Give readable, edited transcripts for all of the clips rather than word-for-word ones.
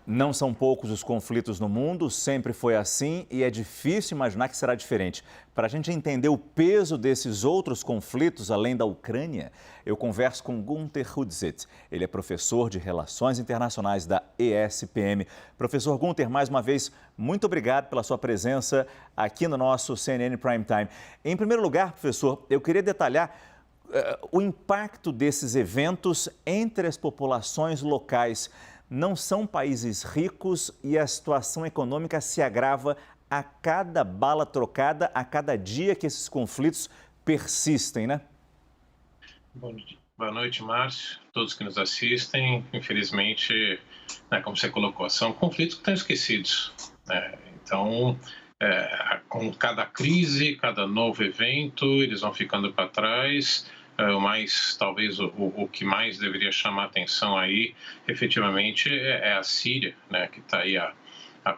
Não são poucos os conflitos no mundo, sempre foi assim e é difícil imaginar que será diferente. Para a gente entender o peso desses outros conflitos, além da Ucrânia, eu converso com Günter Hudzit. Ele é professor de Relações Internacionais da ESPM. Professor Günter, mais uma vez, muito obrigado pela sua presença aqui no nosso CNN Prime Time. Em primeiro lugar, professor, eu queria detalhar o impacto desses eventos entre as populações locais. Não são países ricos e a situação econômica se agrava a cada bala trocada, a cada dia que esses conflitos persistem, né? Boa noite, Márcio, todos que nos assistem. Infelizmente, né, como você colocou, são conflitos que estão esquecidos, né? Então, com cada crise, cada novo evento, eles vão ficando para trás. Talvez o que mais deveria chamar atenção aí, efetivamente, é a Síria, né, que está aí há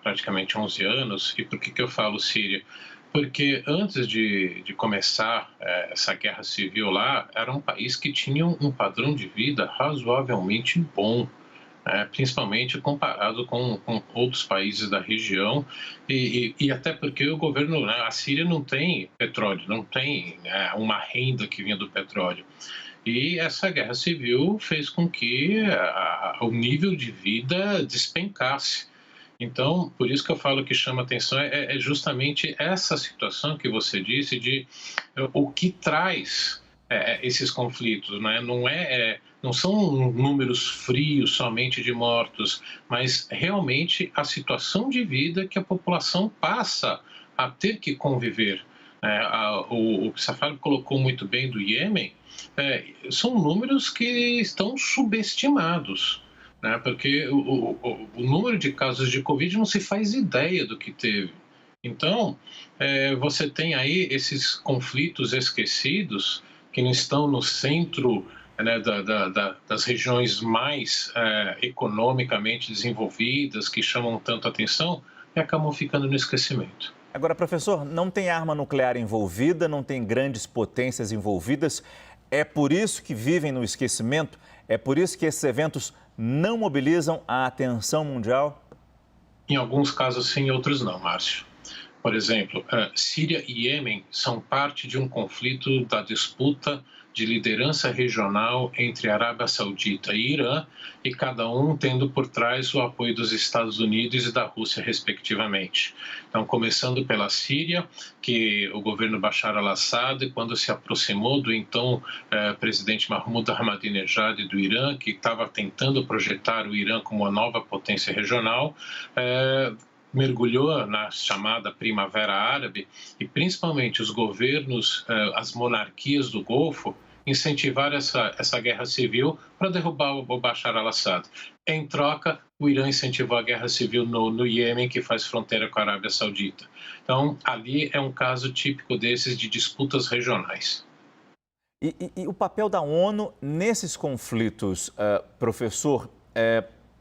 praticamente 11 anos. E por que eu falo Síria? Porque antes de começar essa guerra civil lá, era um país que tinha um padrão de vida razoavelmente bom, principalmente comparado com outros países da região, e até porque o governo, né, a Síria não tem petróleo, não tem, né, uma renda que vinha do petróleo. E essa guerra civil fez com que o nível de vida despencasse. Então, por isso que eu falo que chama atenção é justamente essa situação que você disse de o que traz esses conflitos, né? Não são números frios somente de mortos, mas realmente a situação de vida que a população passa a ter que conviver. O Safari colocou muito bem do Iêmen, são números que estão subestimados, né? Porque o número de casos de Covid não se faz ideia do que teve. Então, você tem aí esses conflitos esquecidos que não estão no centro, né, das regiões mais economicamente desenvolvidas, que chamam tanto atenção, e acabam ficando no esquecimento. Agora, professor, não tem arma nuclear envolvida, não tem grandes potências envolvidas. É por isso que vivem no esquecimento? É por isso que esses eventos não mobilizam a atenção mundial? Em alguns casos sim, em outros não, Márcio. Por exemplo, Síria e Iêmen são parte de um conflito da disputa de liderança regional entre Arábia Saudita e Irã, e cada um tendo por trás o apoio dos Estados Unidos e da Rússia, respectivamente. Então, começando pela Síria, que o governo Bashar al-Assad, quando se aproximou do então presidente Mahmoud Ahmadinejad do Irã, que estava tentando projetar o Irã como uma nova potência regional, mergulhou na chamada Primavera Árabe, e principalmente os governos, as monarquias do Golfo, incentivaram essa guerra civil para derrubar o Bashar al-Assad. Em troca, o Irã incentivou a guerra civil no Iêmen, que faz fronteira com a Arábia Saudita. Então, ali é um caso típico desses de disputas regionais. E o papel da ONU nesses conflitos, professor,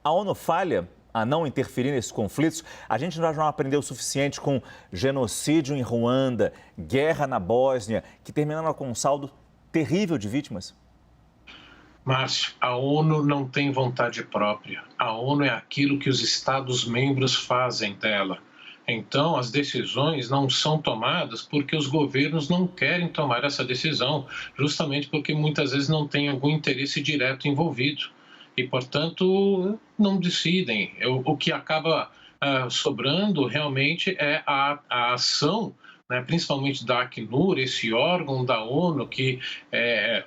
a ONU falha a não interferir nesses conflitos? A gente já não aprendeu o suficiente com genocídio em Ruanda, guerra na Bósnia, que terminaram com um saldo terrível de vítimas? Márcio, a ONU não tem vontade própria. A ONU é aquilo que os Estados-membros fazem dela. Então, as decisões não são tomadas porque os governos não querem tomar essa decisão, justamente porque muitas vezes não tem algum interesse direto envolvido e, portanto, não decidem. O que acaba sobrando realmente é a ação, né, principalmente da Acnur, esse órgão da ONU que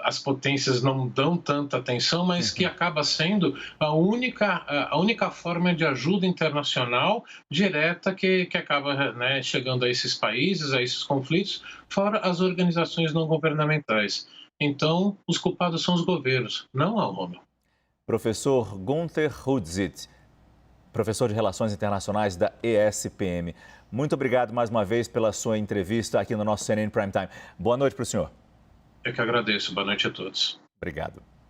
as potências não dão tanta atenção, mas que acaba sendo a única forma de ajuda internacional direta que acaba, né, chegando a esses países, a esses conflitos, fora as organizações não governamentais. Então, os culpados são os governos, não a ONU. Professor Günter Hudzit, professor de Relações Internacionais da ESPM. Muito obrigado mais uma vez pela sua entrevista aqui no nosso CNN Prime Time. Boa noite para o senhor. Eu que agradeço. Boa noite a todos. Obrigado.